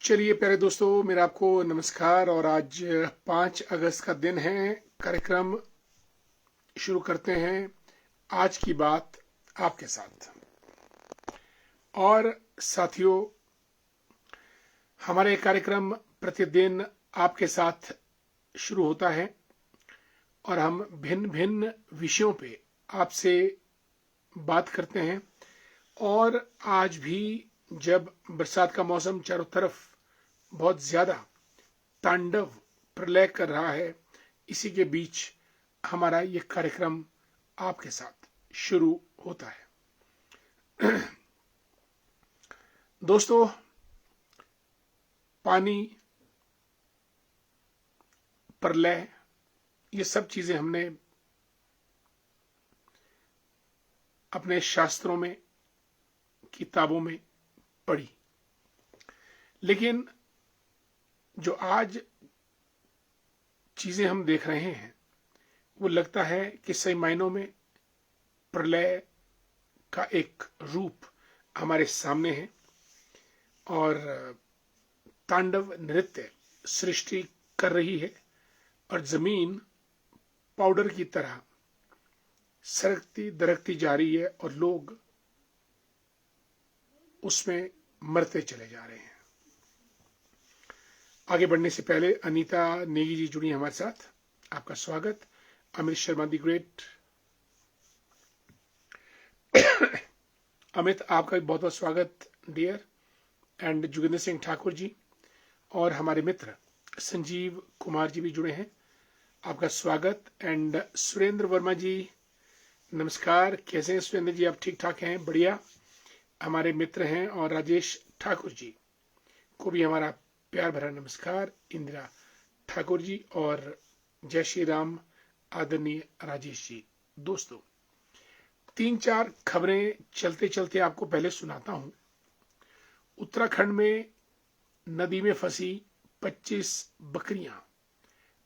चलिए प्यारे दोस्तों, मेरा आपको नमस्कार। और आज 5 अगस्त का दिन है। कार्यक्रम शुरू करते हैं आज की बात आपके साथ। और साथियों, हमारे कार्यक्रम प्रतिदिन आपके साथ शुरू होता है और हम भिन्न भिन्न विषयों पे आपसे बात करते हैं। और आज भी जब बरसात का मौसम चारों तरफ बहुत ज्यादा तांडव प्रलय कर रहा है, इसी के बीच हमारा ये कार्यक्रम आपके साथ शुरू होता है। दोस्तों, पानी, प्रलय, ये सब चीजें हमने अपने शास्त्रों में, किताबों में पढ़ी। लेकिन जो आज चीजें हम देख रहे हैं, वो लगता है कि सही मायनों में प्रलय का एक रूप हमारे सामने है। और तांडव नृत्य सृष्टि कर रही है और जमीन पाउडर की तरह सरकती दरकती जा रही है और लोग उसमें मरते चले जा रहे हैं। आगे बढ़ने से पहले अनीता नेगी जी जुड़ी हमारे साथ। आपका स्वागत। Amit Sharma the great. अमित, आपका भी बहुत बहुत स्वागत डियर। एंड जोगिंदर सिंह ठाकुर जी और हमारे मित्र संजीव कुमार जी भी जुड़े हैं। आपका स्वागत। एंड सुरेंद्र वर्मा जी, नमस्कार। कैसे हैं सुरेंद्र जी? आप ठीक ठाक हैं? बढ़िया, हमारे मित्र हैं। और राजेश ठाकुर जी को भी हमारा प्यार भरा नमस्कार। इंदिरा ठाकुर जी और जय श्री राम आदरणीय राजेश जी। दोस्तों, 3-4 खबरें चलते चलते आपको पहले सुनाता हूं। उत्तराखंड में नदी में फंसी 25 बकरियां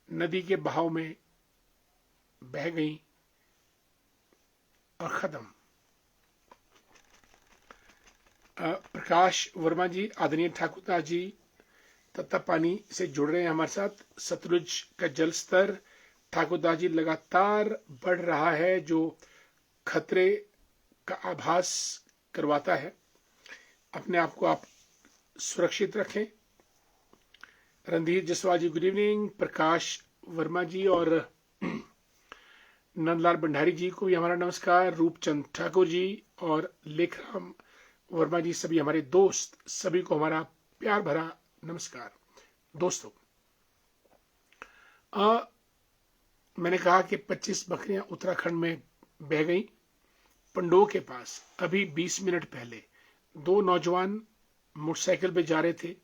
नदी के बहाव में बह गईं और खत्म। प्रकाश वर्मा जी, आदरणीय ठाकुर जी तत्ता पानी से जुड़ रहे हैं हमारे साथ। सतलुज का जल स्तर ठाकुरदास जी लगातार बढ़ रहा है, जो खतरे का आभास करवाता है। अपने आप को आप सुरक्षित रखें। रणधीर जसवाल जी, गुड इवनिंग। प्रकाश वर्मा जी और नंदलाल भंडारी जी को भी हमारा नमस्कार। रूपचंद ठाकुर जी और लेखराम वर्मा जी, सभी हमारे दोस्त, सभी को हमारा प्यार भरा नमस्कार। दोस्तों, मैंने कहा कि 25 बकरियां उत्तराखंड में बह गई। पंडोह के पास अभी 20 मिनट पहले 2 नौजवान मोटरसाइकिल पे जा रहे थे,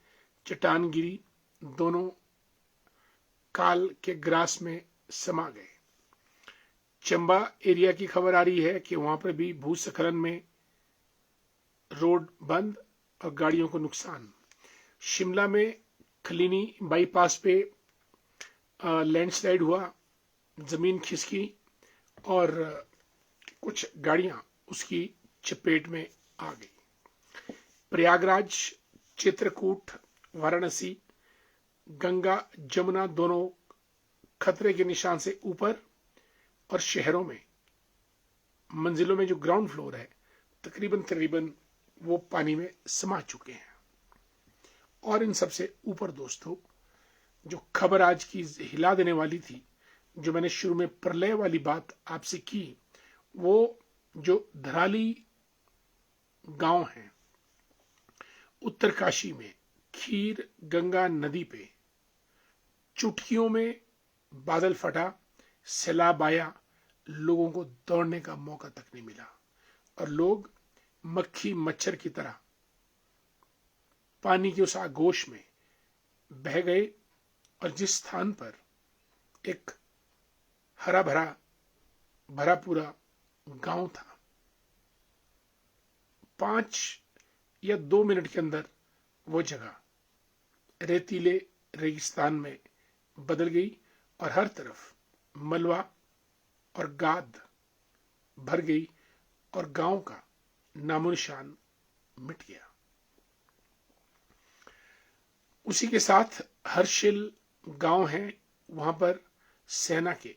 चट्टान गिरी, दोनों काल के ग्रास में समा गए। चंबा एरिया की खबर आ रही है कि वहां पर भी भूस्खलन में रोड बंद और गाड़ियों को नुकसान। शिमला में खलीनी बाईपास पे लैंडस्लाइड हुआ, जमीन खिसकी और कुछ गाड़ियां उसकी चपेट में आ गई। प्रयागराज, चित्रकूट, वाराणसी, गंगा जमुना दोनों खतरे के निशान से ऊपर और शहरों में मंजिलों में जो ग्राउंड फ्लोर है तकरीबन वो पानी में समा चुके हैं। और इन सबसे ऊपर दोस्तों, जो खबर आज की हिला देने वाली थी, जो मैंने शुरू में प्रलय वाली बात आपसे की, वो जो धराली गांव है उत्तरकाशी में, खीर गंगा नदी पे चुटकियों में बादल फटा, सैलाब आया, लोगों को दौड़ने का मौका तक नहीं मिला और लोग मक्खी मच्छर की तरह पानी के उस आगोश में बह गए। और जिस स्थान पर एक हरा भरा पूरा गांव था, 5 या 2 मिनट के अंदर वो जगह रेतीले रेगिस्तान में बदल गई और हर तरफ मलबा और गाद भर गई और गांव का नामो निशान मिट गया। उसी के साथ हर्षिल गांव है, वहां पर सेना के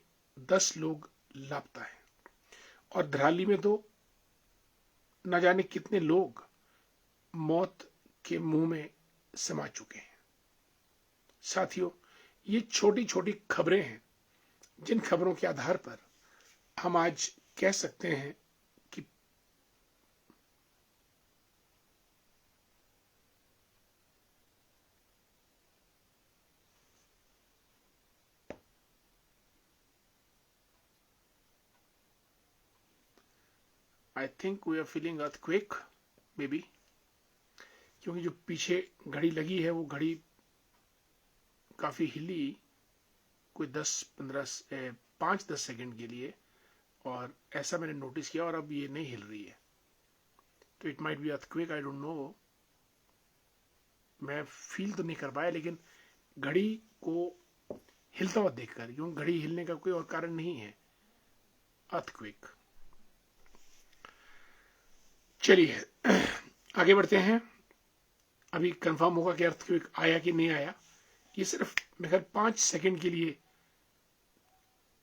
10 लोग लापता हैं। और धराली में तो न जाने कितने लोग मौत के मुंह में समा चुके हैं। साथियों, ये छोटी छोटी खबरें हैं जिन खबरों के आधार पर हम आज कह सकते हैं कि I think we are feeling earthquake maybe, क्योंकि जो पीछे घड़ी लगी है वो घड़ी काफी हिली, कोई 5-10 सेकंड के लिए, और ऐसा मैंने नोटिस किया, और अब ये नहीं हिल रही है। तो it might be earthquake, I don't know, मैं फील तो नहीं कर पाया, लेकिन घड़ी को हिलता हुआ देखकर, क्योंकि घड़ी हिलने का कोई और कारण नहीं है, अर्थक्वेक। चलिए आगे बढ़ते हैं। अभी कंफर्म होगा कि अर्थक्वेक आया कि नहीं आया। ये सिर्फ मेरे 5 सेकंड के लिए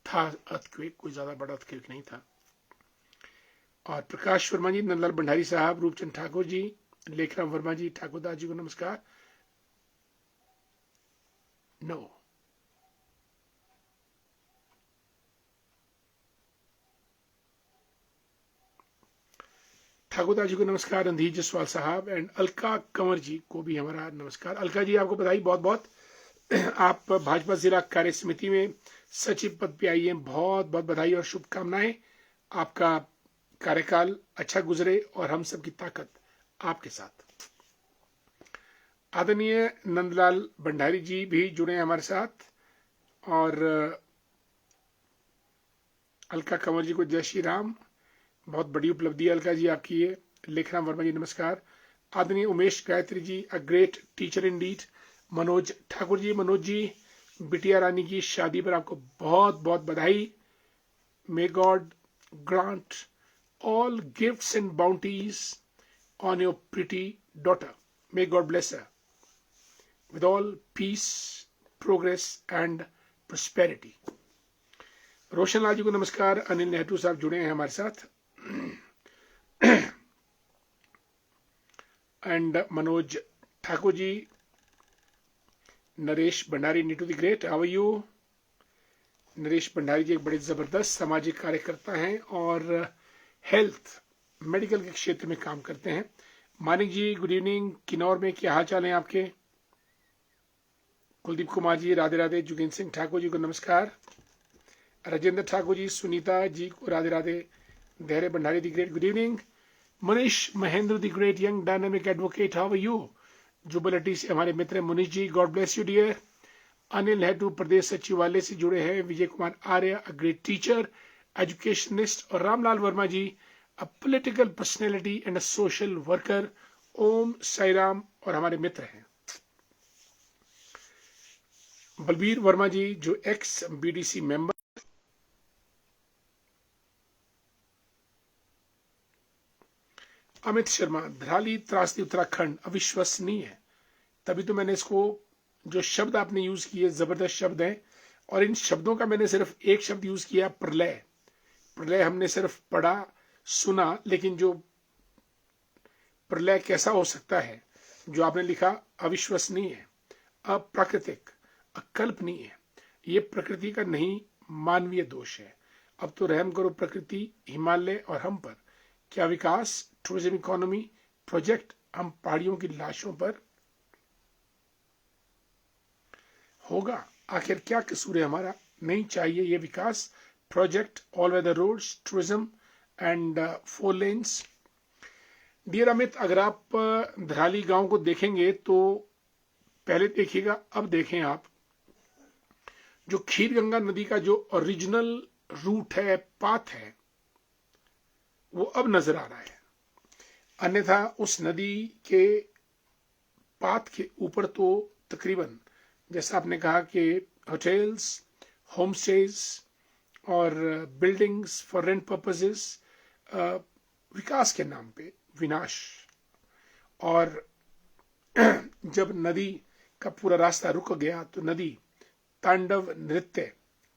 था अर्थक्वेक, कोई ज्यादा बड़ा अर्थक्वेक नहीं था। और प्रकाश वर्मा जी, नंदलाल भंडारी साहब, रूपचंद ठाकुर जी, लेखराम वर्मा जी, ठाकुर दास जी को नमस्कार। नो, ठाकुर दास जी को नमस्कार, रणधीर जसवाल साहब, एंड अलका कंवर जी को भी हमारा नमस्कार। अलका जी, आपको बधाई बहुत बहुत। आप भाजपा जिला कार्य समिति में सचिव पद पे आई हैं, बहुत बहुत बधाई और शुभकामनाएं। आपका कार्यकाल अच्छा गुजरे और हम सबकी ताकत आपके साथ। आदरणीय नंदलाल भंडारी जी भी जुड़े हैं हमारे साथ, और अलका कंवर जी को जय श्री राम, बहुत बड़ी उपलब्धि अलका जी आपकी ये। लेखराम वर्मा जी नमस्कार। आदरणीय Umesh Gayatri ji, a great teacher indeed. Manoj Thakur ji, Manoj ji, बिटिया रानी की शादी पर आपको बहुत बहुत बधाई। May God grant all gifts and bounties on your pretty daughter. May God bless her with all peace, progress and prosperity. Roshan Lal ji को नमस्कार। अनिल नेहरू साहब जुड़े हैं हमारे साथ, and Manoj Thakur ji, Naresh Bhandari, Neetu the great, how are you? Naresh Bhandari ji एक बड़े जबरदस्त सामाजिक कार्यकर्ता हैं और हेल्थ मेडिकल के क्षेत्र में काम करते हैं। मानिक जी, गुड इवनिंग। किन्नौर में क्या हाल चाल है आपके? कुलदीप कुमार जी, राधे राधे। जोगेंद्र सिंह ठाकुर जी को नमस्कार। राजेंद्र ठाकुर जी, सुनीता जी को Radhe Radhe. Dhairya Bhandari the great, good evening. Manish Mahendra the great, young dynamic advocate, how are you? जुबलिटी से हमारे मित्र Munish ji, God bless you dear. Anil Nehru प्रदेश सचिवालय से जुड़े हैं। Vijay Kumar Arya, a great teacher, educationist. और Ramlal Verma ji, a political personality and a social worker. Om Sai Ram, और हमारे मित्र हैं। बलबीर वर्मा जी, जो ex BDC member. Amit Sharma, Dharali त्रासदी उत्तराखंड, अविश्वसनीय है। तभी तो मैंने इसको, जो शब्द आपने यूज किए जबरदस्त शब्द हैं, और इन शब्दों का मैंने सिर्फ एक शब्द यूज किया, प्रलय। प्रलय हमने सिर्फ पढ़ा सुना, लेकिन जो प्रलय कैसा हो सकता है, जो आपने लिखा, अविश्वसनीय है, अप्राकृतिक, अकल्पनीय है। ये प्रकृति का नहीं, मानवीय दोष है। अब तो रहम करो प्रकृति, हिमालय और हम पर। क्या विकास, टूरिज्म इकोनॉमी प्रोजेक्ट हम पहाड़ियों की लाशों पर होगा? आखिर क्या कसूर है हमारा? नहीं चाहिए ये विकास, project, all weather roads, tourism and 4 lanes. Dear Amit, अगर आप धराली गांव को देखेंगे तो पहले देखिएगा, अब देखें आप, जो खीर गंगा नदी का जो ओरिजिनल रूट है, पाथ है, वो अब नजर आ रहा है। अन्यथा उस नदी के पाथ के ऊपर तो तकरीबन, जैसा आपने कहा कि होटल्स, होम स्टेज और बिल्डिंग्स फॉर रेंट पर्पसेस, विकास के नाम पे विनाश। और जब नदी का पूरा रास्ता रुक गया तो नदी तांडव नृत्य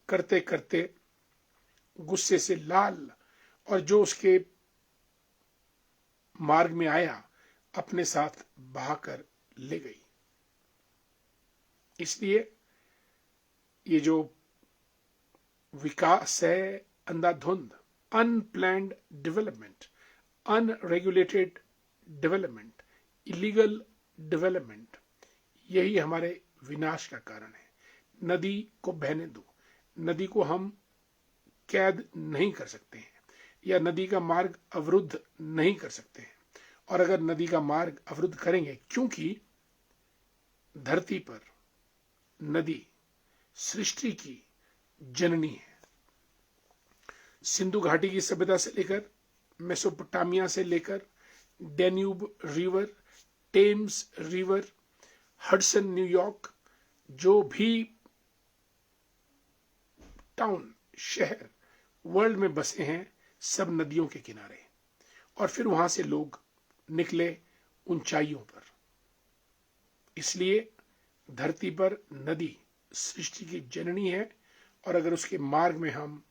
करते करते गुस्से से लाल और जो उसके मार्ग में आया अपने साथ बहाकर ले गई। इसलिए ये जो विकास है अंधाधुंध, unplanned development, unregulated development, illegal development, यही हमारे विनाश का कारण है। नदी को बहने दो, नदी को हम कैद नहीं कर सकते हैं या नदी का मार्ग अवरुद्ध नहीं कर सकते हैं। और अगर नदी का मार्ग अवरुद्ध करेंगे, क्योंकि धरती पर नदी सृष्टि की जननी है। सिंधु घाटी की सभ्यता से लेकर मेसोपोटामिया से लेकर Danube river, Thames river, Hudson, New York, जो भी टाउन शहर वर्ल्ड में बसे हैं, सब नदियों के किनारे। और फिर वहां से लोग निकले ऊंचाइयों पर। इसलिए धरती पर नदी सृष्टि की जननी है और अगर उसके मार्ग में हम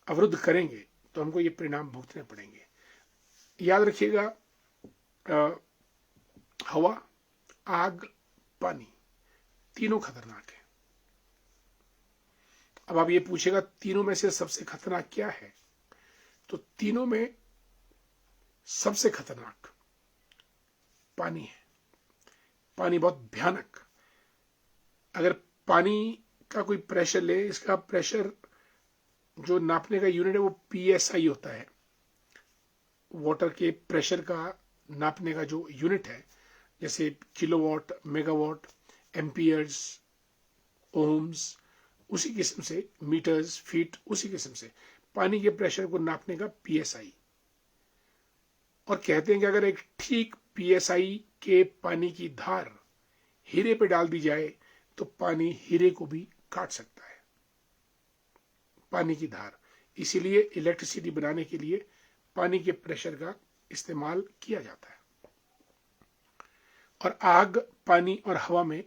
अवरुद्ध करेंगे तो हमको ये परिणाम भुगतने पड़ेंगे। याद रखिएगा, हवा, आग, पानी, तीनों खतरनाक है। अब आप ये पूछेगा तीनों में से सबसे खतरनाक क्या है, तो तीनों में सबसे खतरनाक पानी है। पानी बहुत भयानक। अगर पानी का कोई प्रेशर ले, इसका प्रेशर जो नापने का यूनिट है वो PSI होता है। वाटर के प्रेशर का नापने का जो यूनिट है, जैसे किलोवाट, मेगावाट, एम्पियर्स, ओम्स, उसी किस्म से मीटर्स, फीट, उसी किस्म से पानी के प्रेशर को नापने का PSI। और कहते हैं कि अगर एक ठीक PSI के पानी की धार हीरे पे डाल दी जाए तो पानी हीरे को भी काट सकता है, पानी की धार। इसीलिए इलेक्ट्रिसिटी बनाने के लिए पानी के प्रेशर का इस्तेमाल किया जाता है। और आग, पानी और हवा में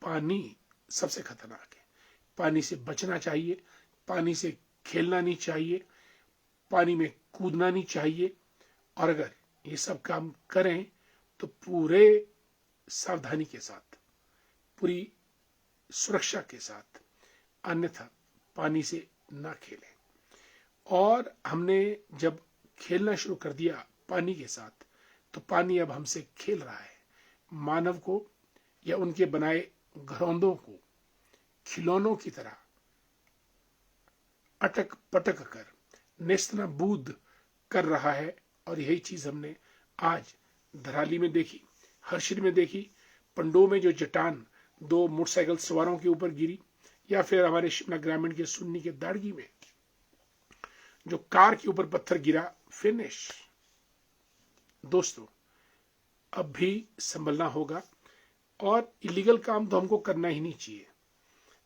पानी सबसे खतरनाक है। पानी से बचना चाहिए, पानी से खेलना नहीं चाहिए, पानी में कूदना नहीं चाहिए। और अगर ये सब काम करें तो पूरे सावधानी के साथ, पूरी सुरक्षा के साथ, अन्यथा पानी से ना खेलें। और हमने जब खेलना शुरू कर दिया पानी के साथ, तो पानी अब हमसे खेल रहा है। मानव को या उनके बनाए घरौंदों को खिलौनों की तरह अटक पटक कर नेस्तनाबूद कर रहा है। और यही चीज हमने आज धराली में देखी, हर्षिल में देखी, पंडो में जो चट्टान 2 मोटरसाइकिल सवारों के ऊपर गिरी, या फिर हमारे शिमला ग्रामीण के सुन्नी के दाड़गी में जो कार के ऊपर पत्थर गिरा, फिनिश। दोस्तों, अब भी संभलना होगा और इलीगल काम तो हमको करना ही नहीं चाहिए।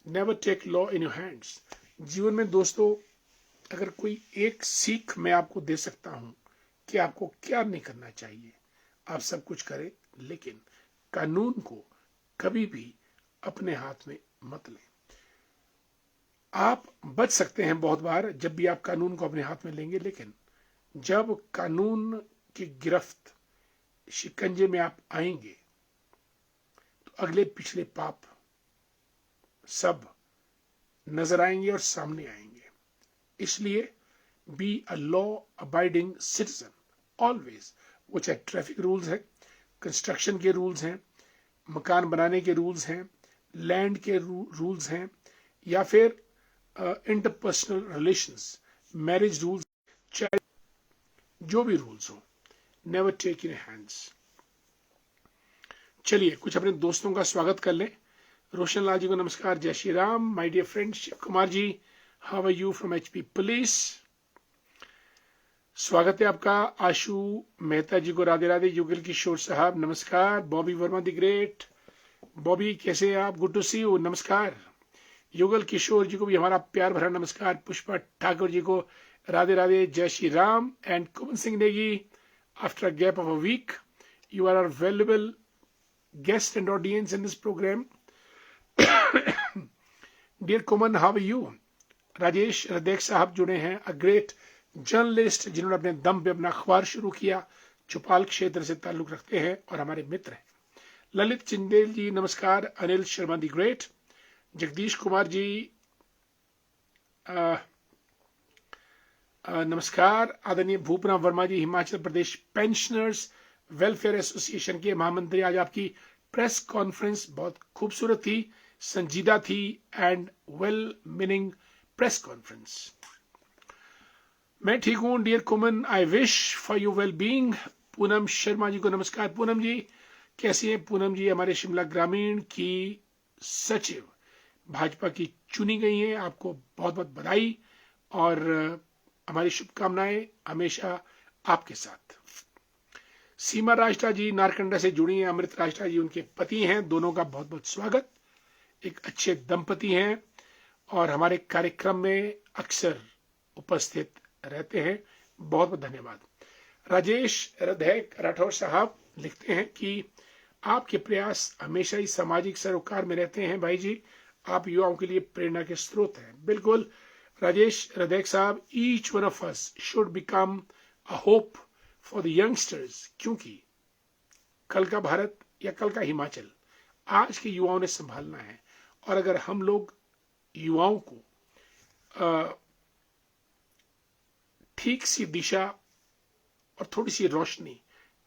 Never take law in your hands. जीवन में दोस्तों, अगर कोई एक सीख मैं आपको दे सकता हूं कि आपको क्या नहीं करना चाहिए, आप सब कुछ करें लेकिन कानून को कभी भी अपने हाथ में मत लें। आप बच सकते हैं बहुत बार जब भी आप कानून को अपने हाथ में लेंगे, लेकिन जब कानून की गिरफ्त, शिकंजे में आप आएंगे तो अगले पिछले पाप सब नजर आएंगे और सामने आएंगे। इसलिए be a law abiding citizen always. वो चाहे ट्रैफिक रूल्स है, कंस्ट्रक्शन के रूल्स हैं, मकान बनाने के रूल्स हैं, लैंड के रूल्स हैं, या फिर इंटरपर्सनल रिलेशंस, मैरिज रूल्स, चाहे जो भी रूल्स हो, नेवर टेक इन हैंड्स। चलिए कुछ अपने दोस्तों का स्वागत कर लें। रोशन लाल जी को नमस्कार, जय Shri Ram. My dear friend Shiv Kumar ji, how are you from HP police. स्वागत है आपका। आशु मेहता जी को राधे राधे। युगल किशोर साहब नमस्कार। बॉबी वर्मा द ग्रेट, बॉबी कैसे हैं आप, गुड टू सी यू, नमस्कार। युगल किशोर जी को भी हमारा प्यार भरा नमस्कार। पुष्पा ठाकुर जी को राधे राधे, जय Shri Ram. And Kuman Singh Negi, after a gap of a week, you are our valuable guests and audience in this program. Dear Kuman, how are you? Rajesh रदेक साहब जुड़े हैं, अ ग्रेट जर्नलिस्ट जिन्होंने अपने दम पे अपना अखबार शुरू किया, चौपाल क्षेत्र से ताल्लुक रखते हैं और हमारे मित्र हैं। ललित चिंदेल जी नमस्कार, अनिल शर्मा दी ग्रेट, जगदीश कुमार जी नमस्कार, आदरणीय भूपना वर्मा जी Himachal Pradesh pensioners welfare association के महामंत्री, आज आपकी प्रेस कॉन्फ्रेंस बहुत खूबसूरत थी, संजीदा थी and well meaning press conference. मैं ठीक हूं dear Kuman, I wish for you well being. Poonam Sharma ji को नमस्कार। पूनम जी कैसी हैं? पूनम जी हमारे शिमला ग्रामीण की सचिव भाजपा की चुनी गई हैं, आपको बहुत बहुत बधाई और हमारी शुभकामनाएं हमेशा आपके साथ। सीमा राष्ट्रा जी नारकंडा से जुड़ी हैं, अमृत राष्ट्रा जी उनके पति हैं, दोनों का बहुत बहुत स्वागत। एक अच्छे दंपति हैं और हमारे कार्यक्रम में अक्सर उपस्थित रहते हैं, बहुत बहुत धन्यवाद। राजेश रधैक राठौर साहब लिखते हैं कि आपके प्रयास हमेशा ही सामाजिक सरोकार में रहते हैं भाई जी, आप युवाओं के लिए प्रेरणा के स्रोत हैं। बिल्कुल राजेश रधैक साहब, each one of us should become a hope for the youngsters, क्योंकि कल का भारत या कल का हिमाचल आज के युवाओं ने संभालना है, और अगर हम लोग युवाओं को ठीक सी दिशा और थोड़ी सी रोशनी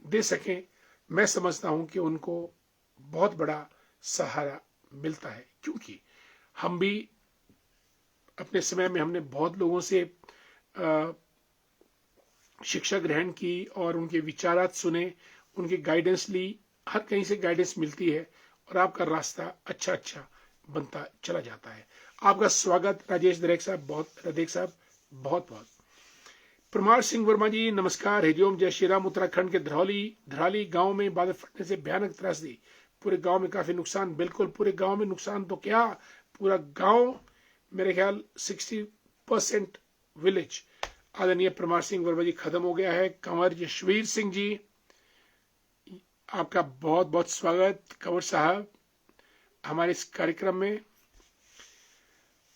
दे सकें, मैं समझता हूं कि उनको बहुत बड़ा सहारा मिलता है। क्योंकि हम भी अपने समय में हमने बहुत लोगों से शिक्षा ग्रहण की और उनके विचारात सुने, उनकी गाइडेंस ली, हर कहीं से गाइडेंस मिलती है और आपका रास्ता अच्छा अच्छा बनता चला जाता है। आपका स्वागत राजेश रधैक साहब, बहुत बहुत। परमार सिंह वर्मा जी नमस्कार, हरिओम, जय श्री राम। उत्तराखंड के धराली गांव में बादल फटने से भयानक त्रासदी, पूरे गांव में काफी नुकसान। बिल्कुल पूरे गांव में नुकसान तो क्या, पूरा गांव, मेरे ख्याल 60% विलेज आदरणीय परमार सिंह वर्मा जी खत्म हो गया है। कंवर यशवीर सिंह जी आपका बहुत बहुत स्वागत कंवर साहब हमारे इस कार्यक्रम में।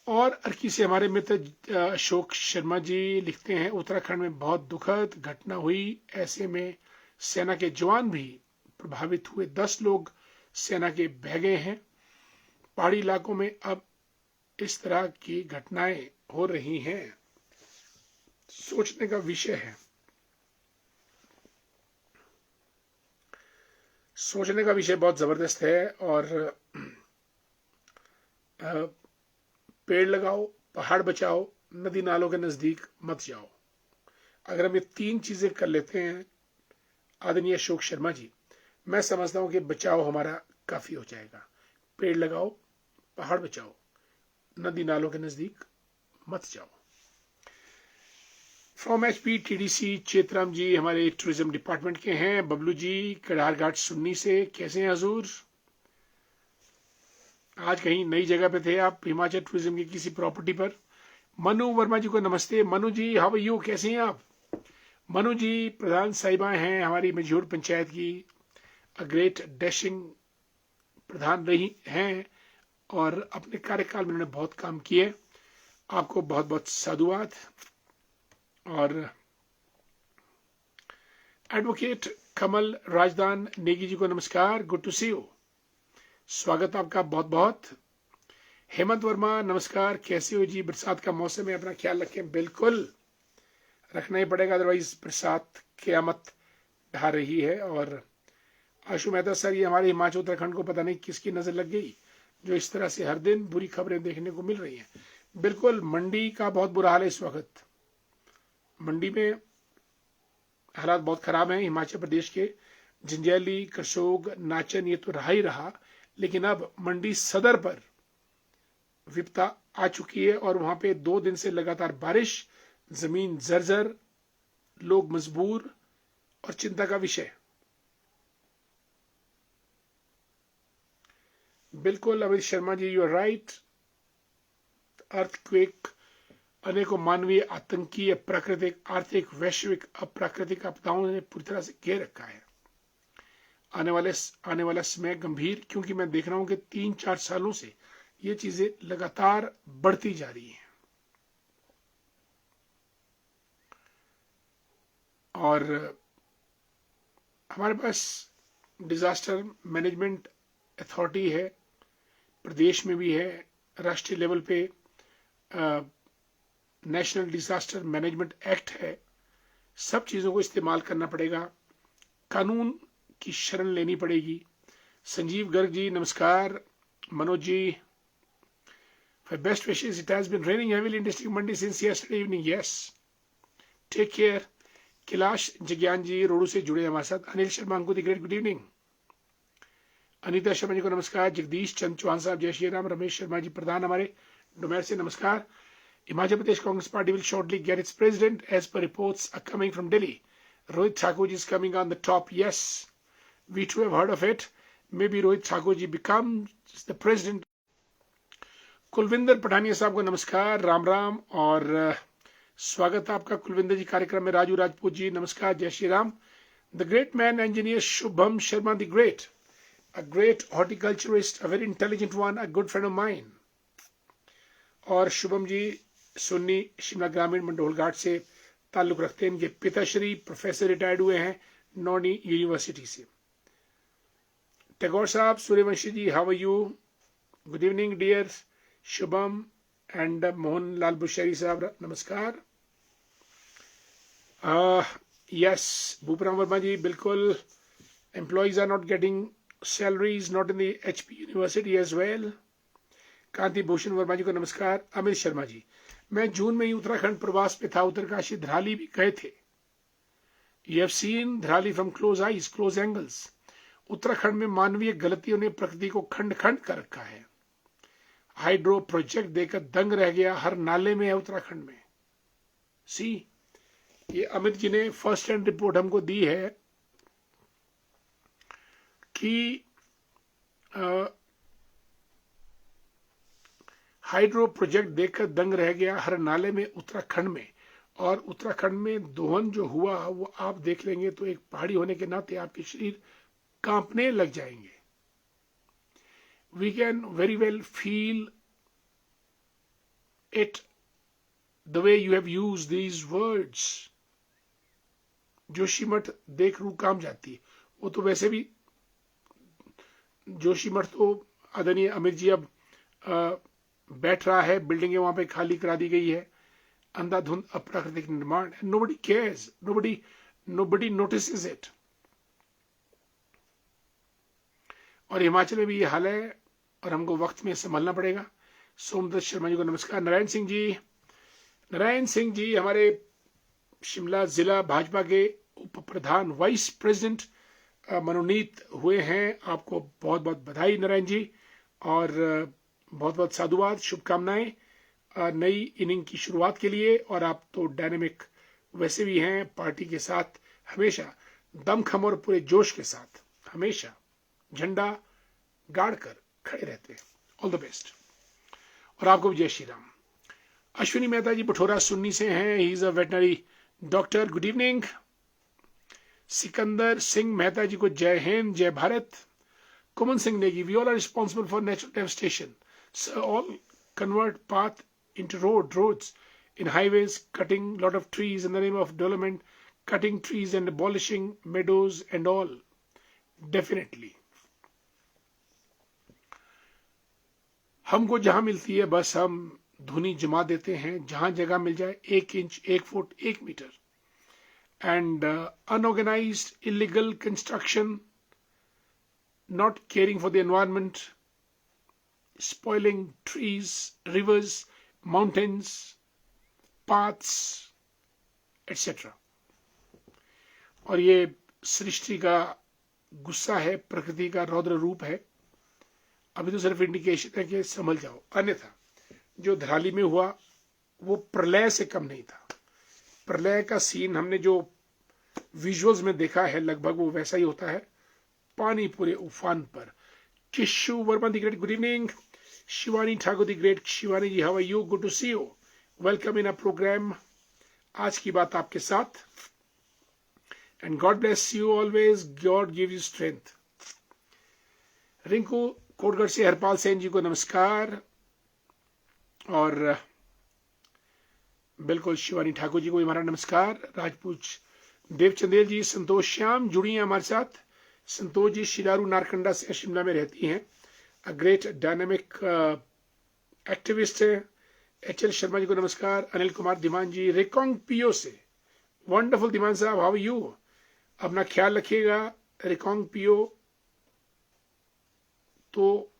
और अर्की से हमारे मित्र अशोक शर्मा जी लिखते हैं, उत्तराखंड में बहुत दुखद घटना हुई, ऐसे में सेना के जवान भी प्रभावित हुए, 10 लोग सेना के बह गए हैं। पहाड़ी इलाकों में अब इस तरह की घटनाएं हो रही हैं, सोचने का विषय है, सोचने का विषय बहुत जबरदस्त है। और पेड़ लगाओ, पहाड़ बचाओ, नदी नालों के नजदीक मत जाओ। अगर हम ये 3 चीजें कर लेते हैं आदरणीय अशोक शर्मा जी, मैं समझता हूं कि बचाव हमारा काफी हो जाएगा। पेड़ लगाओ, पहाड़ बचाओ, नदी नालों के नजदीक मत जाओ। फ्रॉम HP TDC चेतराम जी हमारे टूरिज्म डिपार्टमेंट के हैं। बबलू जी कड़ार घाट सुन्नी से, कैसे हैं हजूर? आज कहीं नई जगह पे थे आप, हिमाचल टूरिज्म की किसी प्रॉपर्टी पर। मनु वर्मा जी को नमस्ते। मनु जी हाउ आर यू, कैसे हैं आप? मनु जी प्रधान साहिबा हैं हमारी मजहूर पंचायत की, अ ग्रेट डैशिंग प्रधान रही हैं और अपने कार्यकाल में उन्होंने बहुत काम किए। आपको बहुत बहुत साधुवाद। और एडवोकेट कमल राजदान नेगी जी को नमस्कार, गुड टू सी यू, स्वागत आपका बहुत बहुत। हेमंत वर्मा नमस्कार, कैसे हो जी? बरसात का मौसम है, अपना ख्याल रखें। बिल्कुल रखना ही पड़ेगा, अदरवाइज बरसात क़यामत ढा रही है। और आशु मेहता सर, ये हमारे हिमाचल उत्तराखंड को पता नहीं किसकी नजर लग गई, जो इस तरह से हर दिन बुरी खबरें देखने को मिल रही हैं। बिल्कुल मंडी का बहुत बुरा हाल है इस वक्त, मंडी में हालात बहुत खराब हैं। हिमाचल प्रदेश के जंजैली, करसोग, नाचन ये तो रहा ही रहा, लेकिन अब मंडी सदर पर विपदा आ चुकी है और वहां पे 2 दिन से लगातार बारिश, जमीन जर्जर, लोग मजबूर और चिंता का विषय। बिल्कुल Amit Sharma ji, you are right. Earthquake अनेकों मानवीय, आतंकीय, प्राकृतिक, आर्थिक, वैश्विक, अप्राकृतिक आपदाओं ने पूरी तरह से घेर रखा है आने वाला समय गंभीर, क्योंकि मैं देख रहा हूं कि 3-4 सालों से ये चीजें लगातार बढ़ती जा रही हैं। और हमारे पास डिजास्टर मैनेजमेंट अथॉरिटी है, प्रदेश में भी है, राष्ट्रीय लेवल पे नेशनल डिजास्टर मैनेजमेंट एक्ट है। सब चीजों को इस्तेमाल करना पड़ेगा, कानून की शरण लेनी पड़ेगी। संजीव गर्ग जी नमस्कार। Manoj ji, for best wishes, it has been raining heavily in district Mandi since yesterday evening. Yes, take care. Kailash जग्यान जी रोडू से जुड़े हमारे साथ। Anil Sharma Anku the great good evening. Anita Sharma ji को नमस्कार। जगदीश चंद चौहान साहब जय श्री राम। रमेश शर्मा जी प्रधान हमारे डोमेर से नमस्कार। Himachal Pradesh Congress party will shortly get its president as per reports are coming from Delhi. Rohit Thakur ji is coming on the top. Yes, we too have heard of it. Maybe Rohit Thakur ji becomes the president. Kulwinder Pathania साहब को नमस्कार, राम राम और स्वागत है आपका कुलविंदर जी कार्यक्रम में। राजू राजपूत जी नमस्कार, जय Shri Ram. The great man engineer Shubham Sharma the great, a great horticulturist, a very intelligent one, a good friend of mine. और शुभम जी सुन्नी शिमला ग्रामीण मंडोल घाट से ताल्लुक रखते हैं। इनके पिताश्री प्रोफेसर रिटायर्ड हुए हैं नॉनी यूनिवर्सिटी से। टैगोर साहब Suryavanshi ji how are you, good evening dear Shubham and Mohan Lal Busheri साहब नमस्कार। यस भूपराम वर्मा जी बिल्कुल, employees are not getting salaries not in the HP university as well. Kanti Bhushan Verma ji को नमस्कार। अमित शर्मा जी, मैं जून में ही उत्तराखंड प्रवास पे था, उत्तरकाशी धराली भी गए थे। You have seen Dharali from close eyes, close angles. Uttarakhand में मानवीय गलतियों ने प्रकृति को खंड खंड कर रखा है। हाइड्रो प्रोजेक्ट देकर दंग रह गया, हर नाले में है उत्तराखंड में। सी, ये अमित जी ने फर्स्ट हैंड रिपोर्ट हमको दी है कि हाइड्रो प्रोजेक्ट देखकर दंग रह गया हर नाले में उत्तराखंड में। और उत्तराखंड में दोहन जो हुआ वो आप देख लेंगे तो एक पहाड़ी होने के नाते आपके शरीर कांपने लग जाएंगे। We can very well feel it the way you have used these words. Joshimath देख रूह काम जाती है। वो तो वैसे भी जोशीमठ तो आदरणीय अमित जी अब बैठ रहा है, बिल्डिंगें वहां पे खाली करा दी गई है, अंधाधुंध अप्राकृतिक निर्माण। nobody cares, nobody notices it. और हिमाचल में भी ये हाल है और हमको वक्त में संभलना पड़ेगा। सोमदत्त शर्मा जी को नमस्कार। नारायण सिंह जी हमारे शिमला जिला भाजपा के उप प्रधान वाइस प्रेसिडेंट मनोनीत हुए हैं। आपको बहुत बहुत बधाई नारायण जी, और बहुत बहुत साधुवाद, शुभकामनाएं नई इनिंग की शुरुआत के लिए। और आप तो डायनेमिक वैसे भी हैं, पार्टी के साथ हमेशा दमखम और पूरे जोश के साथ हमेशा झंडा गाड़ कर खड़े रहते हैं। ऑल द बेस्ट और आपको जय श्री राम। अश्विनी मेहता जी पठोरा सुन्नी से हैं, he is a veterinary doctor, good evening. Sikandar Singh Mehta ji को जय हिंद जय Bharat. Kuman Singh Negi, we all are responsible for natural devastation, so all convert path into roads in highways, cutting lot of trees in the name of development, cutting trees and abolishing meadows and all. Definitely हमको जहां मिलती है बस हम धुनी जमा देते हैं, जहां जगह मिल जाए 1 inch 1 foot 1 metre. And unorganized illegal construction, not caring for the environment, spoiling trees, rivers, mountains, paths, etc. और ये सृष्टि का गुस्सा है, प्रकृति का रौद्र रूप है। अभी तो सिर्फ इंडिकेशन है कि संभल जाओ, अन्यथा जो धराली में हुआ वो प्रलय से कम नहीं था। प्रलय का सीन हमने जो विजुअल्स में देखा है लगभग वो वैसा ही होता है, पानी पूरे उफान पर। Kishu Verma the great, good evening. Shivani Thakur the great, Shivani ji how are you, good to see you, welcome in a programme. आज की बात आपके साथ, and God bless you always, God give you strength. Rinku Kotgarh से हरपाल सेन जी को नमस्कार, और बिल्कुल शिवानी ठाकुर जी को भी हमारा नमस्कार। राजपूत देव चंदेल जी, संतोष श्याम जुड़ी हैं हमारे साथ। संतोष जी शिलारू नारकंडा से शिमला में रहती हैं, अ ग्रेट डायनेमिक एक्टिविस्ट है। एचएल शर्मा जी को नमस्कार। अनिल कुमार धीमान जी रेकोंग पीओ से, वंडरफुल धीमान साहब, हाउ यू? अपना ख्याल रखिएगा। रेकोंग पीओ तो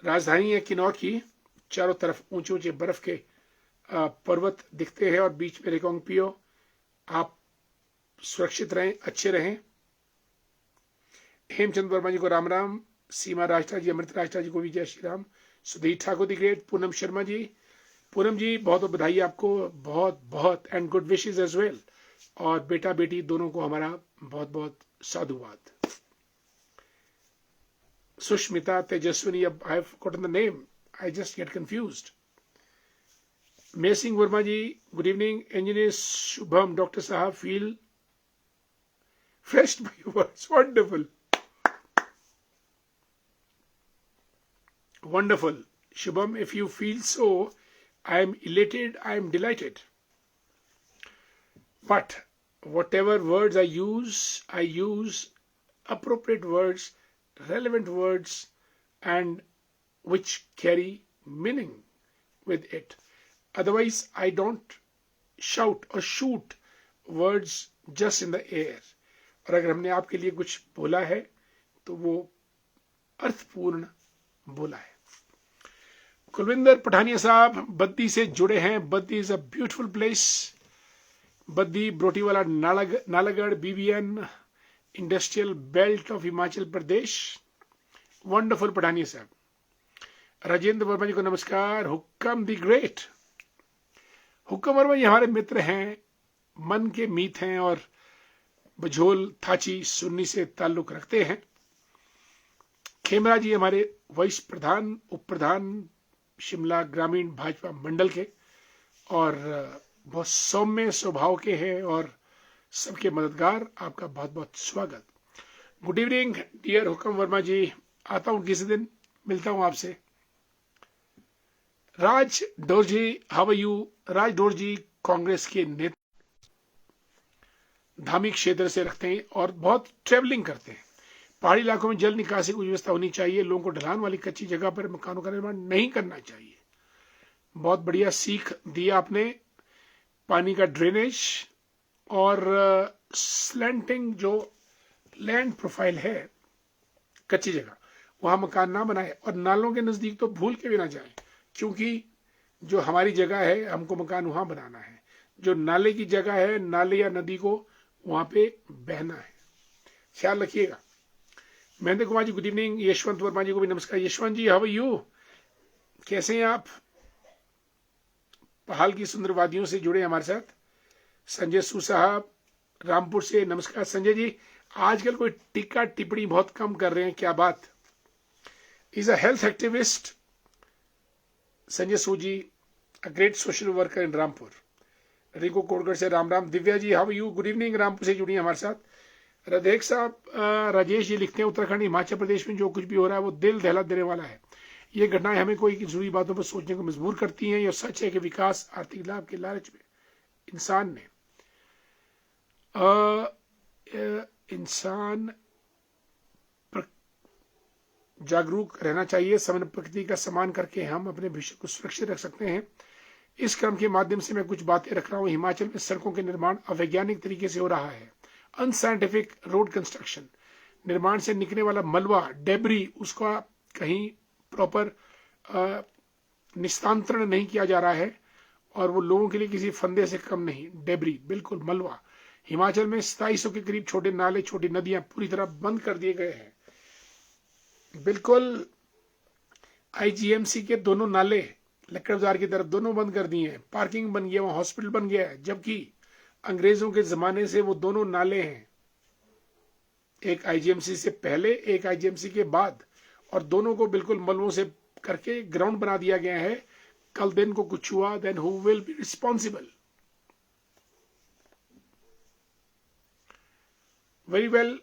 राजधानी है किन्नौर की, चारों तरफ ऊंचे ऊंचे बर्फ के पर्वत दिखते हैं और बीच में रेकोंग पीओ। आप सुरक्षित रहें, अच्छे रहें। हेमचंद वर्मा जी को राम राम। सीमा राष्ट्रा जी, अमृत राष्ट्रा जी को भी जय श्री राम। Sudhir Thakur the great. पूनम शर्मा जी, पूनम जी बहुत बहुत बधाई आपको, बहुत बहुत, and good wishes as well. और बेटा बेटी दोनों को हमारा बहुत बहुत साधुवाद। सुष्मिता तेजस्विनी, अब I have forgotten the name, I just get confused. Mayor Singh Verma ji good evening. Engineer Shubham, doctor साहब feel fresh by your words, wonderful wonderful. Shubham, if you feel so, I am elated, I am delighted. But whatever words I use appropriate words, relevant words, and which carry meaning with it. Otherwise, I don't shout or shoot words just in the air. और अगर हमने आपके लिए कुछ बोला है तो वो अर्थपूर्ण बोला है। कुलविंदर पठानिया साहब बद्दी से जुड़े हैं। Baddi is a beautiful place. Baddi Barotiwala Nalagarh BBN industrial belt of Himachal Pradesh. Wonderful Pathania साहब। राजेंद्र वर्मा जी को नमस्कार। हुक्कम दी ग्रेट। हुक्कम वर्मा जी हमारे मित्र हैं, मन के मीत हैं और बझोल थाची सुन्नी से ताल्लुक रखते हैं। खेमरा जी हमारे वाइस प्रधान उप प्रधान शिमला ग्रामीण भाजपा मंडल के, और बहुत सौम्य स्वभाव के हैं और सबके मददगार। आपका बहुत बहुत स्वागत। गुड इवनिंग डियर हुक्म वर्मा जी, आता हूं किसी दिन, मिलता हूं आपसे। राज डोरजी, हाउ आर यू? राज डोरजी कांग्रेस के नेता, धामी क्षेत्र से रखते हैं और बहुत ट्रेवलिंग करते हैं। पहाड़ी इलाकों में जल निकासी की व्यवस्था होनी चाहिए। लोगों को ढलान वाली कच्ची जगह पर मकानों का निर्माण नहीं करना चाहिए। बहुत बढ़िया सीख दी आपने। पानी का ड्रेनेज और स्लैंटिंग जो लैंड प्रोफाइल है कच्ची जगह, वहां मकान ना बनाए, और नालों के नजदीक तो भूल के भी ना जाए, क्योंकि जो हमारी जगह है हमको मकान वहां बनाना है। जो नाले की जगह है, नाले या नदी को वहां पे बहना है, ख्याल रखिएगा। Mahendra Kumar ji good evening. यशवंत वर्मा जी को भी नमस्कार। यशवंत जी हाउ आर यू? कैसे हैं आप? पहाड़ की सुंदर वादियों से जुड़े हमारे साथ। संजय सू साहब रामपुर से नमस्कार। संजय जी आजकल कोई टीका टिप्पणी बहुत कम कर रहे हैं, क्या बात? Is a health activist Sanjay Su ji, a great social worker in Rampur. Rinku Kotgarh से Ram Ram. Divya ji how are you? Good evening, Rampur से जुड़ी हमारे साथ। राधेक साहब, राजेश जी लिखते हैं उत्तराखंड हिमाचल प्रदेश में जो कुछ भी हो रहा है वो दिल दहला देने वाला है। ये घटनाएं हमें कोई जरूरी बातों पर सोचने को मजबूर करती हैं। यह सच है कि विकास आर्थिक लाभ के लालच में इंसान जागरूक रहना चाहिए। समय प्रकृति का सम्मान करके हम अपने भविष्य को सुरक्षित रख सकते हैं। इस क्रम के माध्यम से मैं कुछ बातें रख रहा हूं। हिमाचल में सड़कों के निर्माण अवैज्ञानिक तरीके से हो रहा है। अनसाइंटिफिक रोड कंस्ट्रक्शन, निर्माण से निकलने वाला मलबा डेब्री, उसका कहीं प्रॉपर निस्तांतरण नहीं किया जा रहा है, और वो लोगों के लिए किसी फंदे से कम नहीं। डेब्री बिल्कुल मलबा। हिमाचल में 2700 के करीब छोटे नाले, छोटी नदियां पूरी तरह बंद कर दिए गए हैं। बिल्कुल आईजीएमसी के दोनों नाले लक्कड़ बाजार की तरफ दोनों बंद कर दिए हैं। पार्किंग बन गया, वहां हॉस्पिटल बन गया है, जबकि अंग्रेजों के जमाने से वो दोनों नाले हैं, एक आईजीएमसी से पहले एक आईजीएमसी के बाद, और दोनों को बिल्कुल मलबों से करके ग्राउंड बना दिया गया है। कल दिन को कुछ हुआ, then who will be responsible? Very well,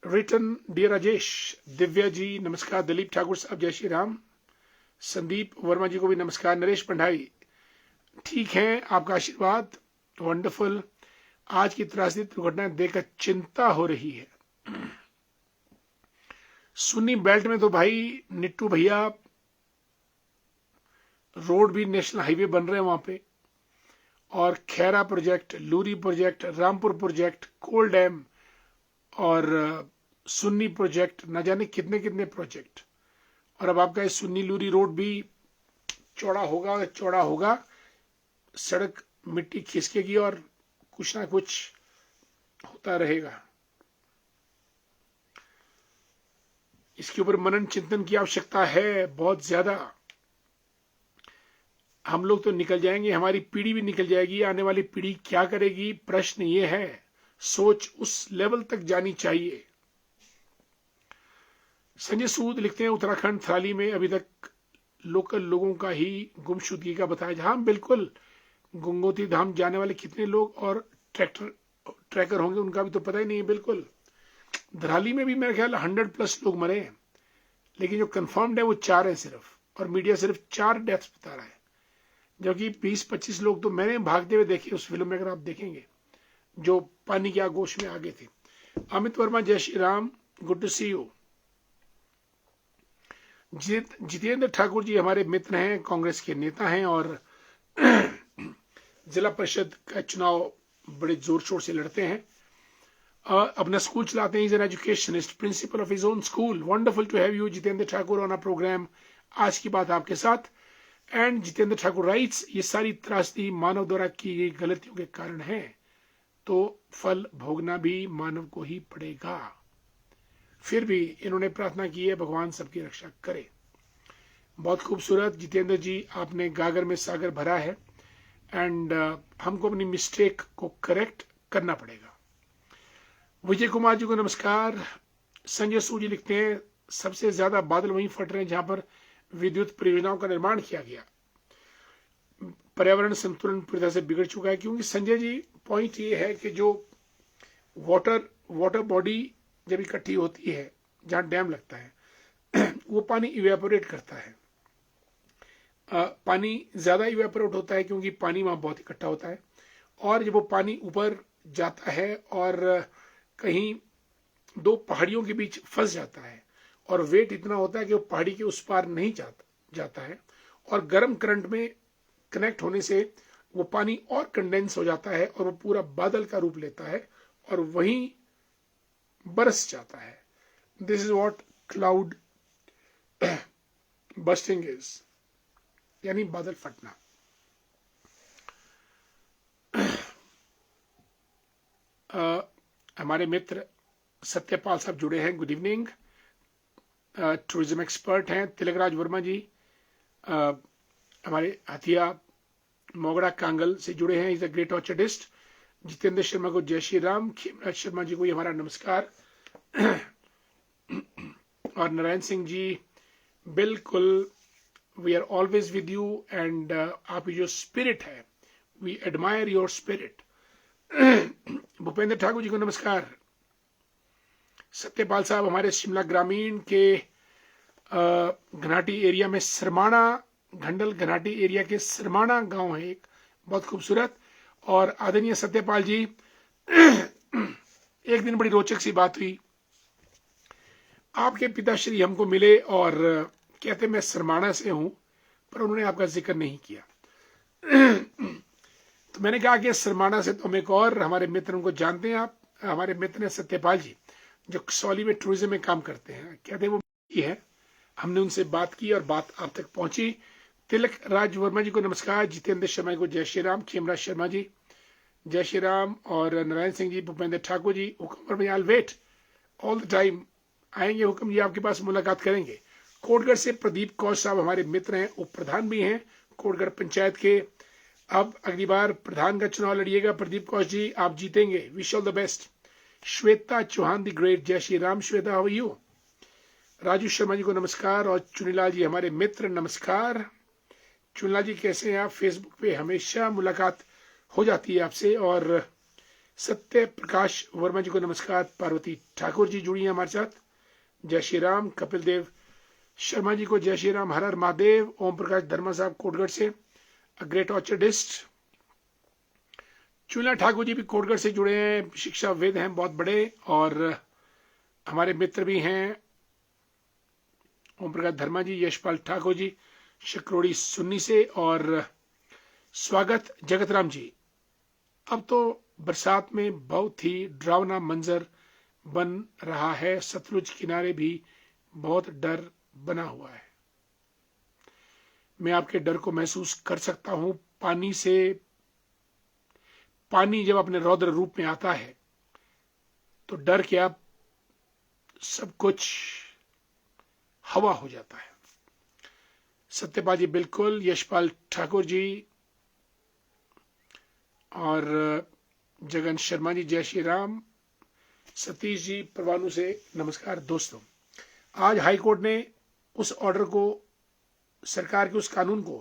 return dear Rajesh, Divya ji नमस्कार, दिलीप ठाकुर साहब जय श्री राम, संदीप वर्मा जी को भी नमस्कार, नरेश पंडाई ठीक है, आपका आशीर्वाद वंडरफुल। आज की त्रासदी दुर्घटना देखकर चिंता हो रही है। सुन्नी बेल्ट में तो भाई निट्टू भैया रोड भी नेशनल हाईवे बन रहे हैं वहां पे, और Khaira project, Luri project, Rampur project, Kol dam और सुन्नी प्रोजेक्ट, न जाने कितने कितने प्रोजेक्ट। और अब आपका सुन्नी लूरी रोड भी चौड़ा होगा, सड़क मिट्टी खिसकेगी और कुछ ना कुछ होता रहेगा। इसके ऊपर मनन चिंतन की आवश्यकता है बहुत ज्यादा। हम लोग तो निकल जाएंगे, हमारी पीढ़ी भी निकल जाएगी, आने वाली पीढ़ी क्या करेगी, प्रश्न ये है। सोच उस लेवल तक जानी चाहिए। संजय सूद लिखते हैं उत्तराखंड थराली में अभी तक लोकल लोगों का ही गुमशुदगी का बताया जा। हाँ बिल्कुल, गंगोत्री धाम जाने वाले कितने लोग और ट्रैकर होंगे उनका भी तो पता ही नहीं है। बिल्कुल, धराली में भी मेरे ख्याल 100+ लोग मरे हैं, लेकिन जो कंफर्म्ड है वो 4 है सिर्फ, और मीडिया सिर्फ 4 डेथ्स बता रहा है, जबकि 20-25 लोग तो मैंने भागते हुए देखे उस फिल्म में, अगर आप देखेंगे, जो पानी की आगोश में आगे थे। अमित वर्मा जय Shri Ram, good to see you. Jitendra Thakur ji हमारे मित्र हैं, कांग्रेस के नेता हैं और जिला परिषद का चुनाव बड़े जोर शोर से लड़ते हैं, अपना स्कूल चलाते हैं। Is an educationist, principal of his own school. Wonderful to have you Jitendra Thakur on a programme. आज की बात आपके साथ। एंड जितेंद्र ठाकुर राइट्स, ये सारी त्रासदी मानव द्वारा की गई गलतियों के कारण है, तो फल भोगना भी मानव को ही पड़ेगा। फिर भी इन्होंने प्रार्थना की है भगवान सबकी रक्षा करे। बहुत खूबसूरत जितेंद्र जी, आपने गागर में सागर भरा है, एंड हमको अपनी मिस्टेक को करेक्ट करना पड़ेगा। विजय कुमार जी को नमस्कार। संजय सूजी लिखते हैं सबसे ज्यादा बादल वहीं फट रहे हैं जहां पर विद्युत परियोजनाओं का निर्माण किया गया। पर्यावरण संतुलन पूरी तरह से बिगड़ चुका है, क्योंकि संजय जी पॉइंट ये है कि जो वाटर बॉडी जब इकट्ठी होती है जहां डैम लगता है वो पानी इवेपोरेट करता है। पानी ज्यादा इवेपोरेट होता है क्योंकि पानी वहां बहुत इकट्ठा होता है, और जब वो पानी ऊपर जाता है और कहीं 2 पहाड़ियों के बीच फंस जाता है, और वेट इतना होता है कि वो पहाड़ी के उस पार नहीं जाता है, और गर्म करंट में कनेक्ट होने से वो पानी और कंडेंस हो जाता है और वो पूरा बादल का रूप लेता है और वहीं बरस जाता है। This is what cloud bursting is, यानी बादल फटना। हमारे मित्र सत्यपाल साहब जुड़े हैं, गुड इवनिंग। टूरिज्म एक्सपर्ट हैं तिलकराज वर्मा जी, हमारे हथिया मोगड़ा कांगल से जुड़े हैं, is a great orchardist. Jitendra Sharma को जय श्री राम, खेमराज शर्मा जी को हमारा नमस्कार। और नारायण सिंह जी बिल्कुल, we are always with you, and आप जो स्पिरिट है, we admire your spirit. Bhupendra Thakur ji को नमस्कार। सत्यपाल साहब हमारे शिमला ग्रामीण के घनाटी एरिया में सरमाणा, घंडल घनाटी एरिया के सरमाणा गांव है एक, बहुत खूबसूरत। और आदरणीय सत्यपाल जी, एक दिन बड़ी रोचक सी बात हुई, आपके पिताश्री हमको मिले और कहते मैं सरमाणा से हूं, पर उन्होंने आपका जिक्र नहीं किया। तो मैंने कहा कि सरमाणा से तो हम एक और हमारे मित्र, उनको जानते हैं आप, हमारे मित्र हैं सत्यपाल जी, जो कसौली में टूरिज्म में काम करते हैं, कहते वो है। हमने उनसे बात की और बात आप तक पहुंची। तिलक राज वर्मा जी को नमस्कार, जितेंद्र शर्मा को जय श्री राम, खेमराज शर्मा जी जय श्री राम, और नारायण सिंह जी, भूपेंद्र ठाकुर जी, हुक्म में, I wait all the time, आएंगे हुक्म जी, आपके पास मुलाकात करेंगे। कोटगढ़ से प्रदीप कौश साहब हमारे मित्र हैं, उप प्रधान भी हैं कोटगढ़ पंचायत के। अब अगली बार प्रधान का चुनाव लड़िएगा प्रदीप कौश जी, आप जीतेंगे, wish all the best. Shweta Chauhan the great, जय Shri Ram Shweta, how are you. Raju Sharma ji को नमस्कार, और चुनीलाल जी हमारे मित्र नमस्कार। चुनीलाल जी कैसे हैं आप? फेसबुक पे हमेशा मुलाकात हो जाती है आपसे, और सत्य प्रकाश वर्मा जी को नमस्कार। पार्वती ठाकुर जी जुड़ी हैं हमारे साथ। जय श्री राम। कपिल देव शर्मा जी को जय श्री राम। हर हर महादेव। ओम प्रकाश धर्मा साहब कोटगढ़ से, अ ग्रेट ऑर्चर्डिस्ट। चूला ठाकुर जी भी कोटगढ़ से जुड़े हैं, शिक्षाविद हैं बहुत बड़े, और हमारे मित्र भी हैं। ओम प्रकाश धर्मा जी, यशपाल ठाकुर जी शकरोड़ी सुन्नी से, और स्वागत जगतराम जी। अब तो बरसात में बहुत ही डरावना मंजर बन रहा है। सतलुज किनारे भी बहुत डर बना हुआ है। मैं आपके डर को महसूस कर सकता हूं। पानी जब अपने रौद्र रूप में आता है तो डर क्या, सब कुछ हवा हो जाता है। सत्यपाल जी बिल्कुल। यशपाल ठाकुर जी और जगन शर्मा जी जय श्री राम। सतीश जी परवाणु से नमस्कार। दोस्तों, आज हाईकोर्ट ने उस ऑर्डर को, सरकार के उस कानून को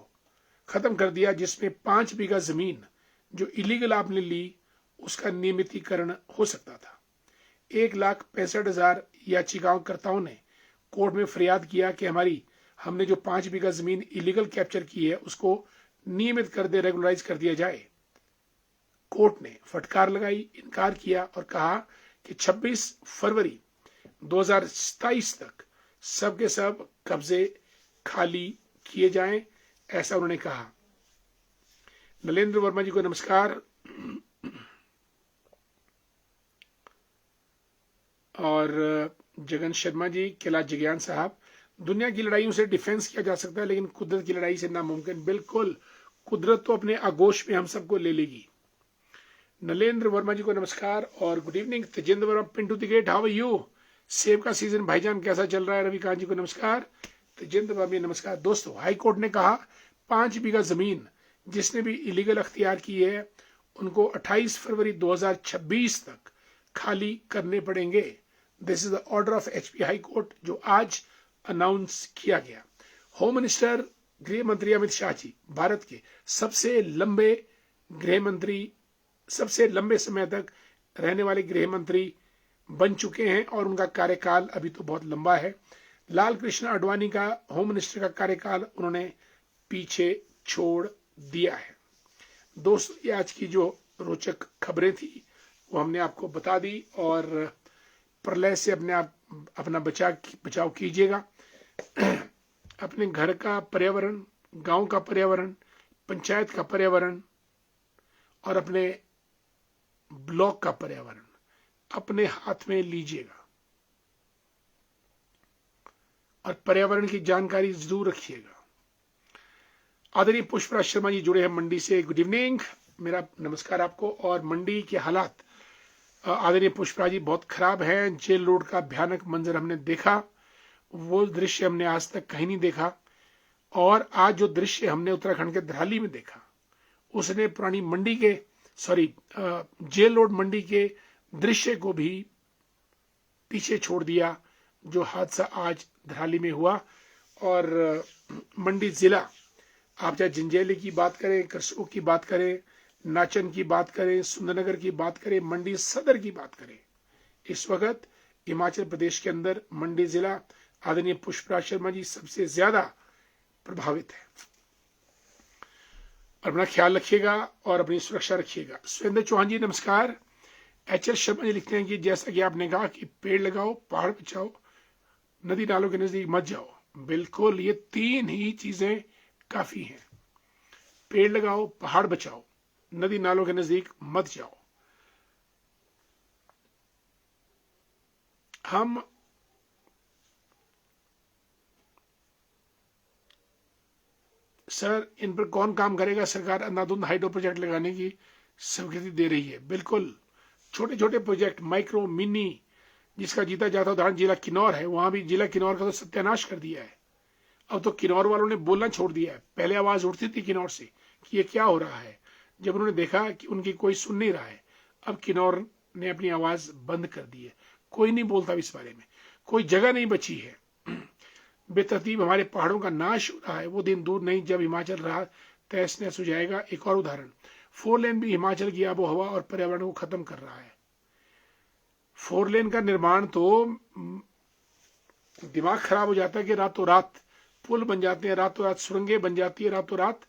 खत्म कर दिया जिसमें 5 बीघा जमीन जो इलीगल आपने ली उसका नियमितीकरण हो सकता था। 1,65,000 याचिकाकर्ताओं ने कोर्ट में फरियाद किया कि हमने जो 5 बीघा जमीन इलीगल कैप्चर की है उसको नियमित कर दे, रेगुलराइज कर दिया जाए। कोर्ट ने फटकार लगाई, इनकार किया और कहा कि 26 फरवरी 2027 तक सबके सब कब्जे खाली किए जाएं, ऐसा उन्होंने कहा। नलेंद्र वर्मा जी को नमस्कार। और जगन शर्मा जी, कैलाश जगयान साहब, दुनिया की लड़ाइयों से डिफेंस किया जा सकता है लेकिन कुदरत की लड़ाई से नामुमकिन। बिल्कुल, कुदरत तो अपने आगोश में हम सबको ले लेगी। नलेंद्र वर्मा जी को नमस्कार और good evening. Tejendra Verma, Pintu the gate, how are you? सेब का सीजन भाईजान कैसा चल रहा है? रविकांत जी को नमस्कार। तेजेंद्र वर्मा नमस्कार। दोस्तों, हाईकोर्ट ने कहा 5 बीघा जमीन जिसने भी इलीगल अख्तियार की है उनको 28 फरवरी 2026 तक खाली करने पड़ेंगे। This is the order of HP high court जो आज अनाउंस किया गया। होम मिनिस्टर गृह मंत्री अमित शाह जी भारत के सबसे लंबे गृह मंत्री, सबसे लंबे समय तक रहने वाले गृह मंत्री बन चुके हैं और उनका कार्यकाल अभी तो बहुत लंबा है। लाल कृष्ण आडवाणी का होम मिनिस्टर का कार्यकाल उन्होंने पीछे छोड़ दिया है। दोस्तों, ये आज की जो रोचक खबरें थी वो हमने आपको बता दी, और प्रलय से अपना बचाव कीजिएगा। अपने घर का पर्यावरण, गांव का पर्यावरण, पंचायत का पर्यावरण और अपने ब्लॉक का पर्यावरण अपने हाथ में लीजिएगा और पर्यावरण की जानकारी जरूर रखिएगा। आदरणीय पुष्पराज शर्मा जी जुड़े हैं मंडी से, गुड इवनिंग, मेरा नमस्कार आपको। और मंडी के हालात आदरणीय पुष्पराज जी बहुत खराब हैं। जेल रोड का भयानक मंजर हमने देखा, वो दृश्य हमने आज तक कहीं नहीं देखा। और आज जो दृश्य हमने उत्तराखंड के धराली में देखा उसने पुरानी मंडी के जेल रोड मंडी के दृश्य को भी पीछे छोड़ दिया जो हादसा आज धराली में हुआ। और मंडी जिला, आप चाहे जंजैली की बात करें, करसोग की बात करें, नाचन की बात करें, सुंदरनगर की बात करें, मंडी सदर की बात करें, इस वक्त हिमाचल प्रदेश के अंदर मंडी जिला आदरणीय पुष्पराज शर्मा जी सबसे ज्यादा प्रभावित है। अपना ख्याल रखिएगा और अपनी सुरक्षा रखिएगा। सुरेंद्र चौहान जी नमस्कार। एच एल शर्मा जी लिखते हैं कि जैसा कि आपने कहा कि पेड़ लगाओ, पहाड़ बचाओ, नदी नालों के नजदीक मत जाओ। बिल्कुल, ये 3 ही चीजें काफी हैं। पेड़ लगाओ, पहाड़ बचाओ, नदी नालों के नजदीक मत जाओ। हम सर, इन पर कौन काम करेगा? सरकार अंधाधुंध हाइड्रो प्रोजेक्ट लगाने की स्वीकृति दे रही है। बिल्कुल, छोटे छोटे प्रोजेक्ट, माइक्रो मिनी, जिसका जीता जाता उदाहरण जिला किन्नौर है, वहां भी जिला किन्नौर का तो सत्यानाश कर दिया है। अब तो किन्नौर वालों ने बोलना छोड़ दिया है। पहले आवाज उठती थी किन्नौर से कि ये क्या हो रहा है, जब उन्होंने देखा कि उनकी कोई सुन नहीं रहा है, अब किन्नौर ने अपनी आवाज बंद कर दी है। कोई नहीं बोलता इस बारे में, कोई जगह नहीं बची है। बेतरतीब हमारे पहाड़ों का नाश हो रहा है। वो दिन दूर नहीं जब हिमाचल रहा तहस नहस हो जाएगा। एक और उदाहरण, 4 लेन भी हिमाचल की आबो हवा और पर्यावरण को खत्म कर रहा है। 4 लेन का निर्माण तो दिमाग खराब हो जाता है कि रातों रात पुल बन जाते हैं, रातों रात सुरंगें बन जाती है, रातों रात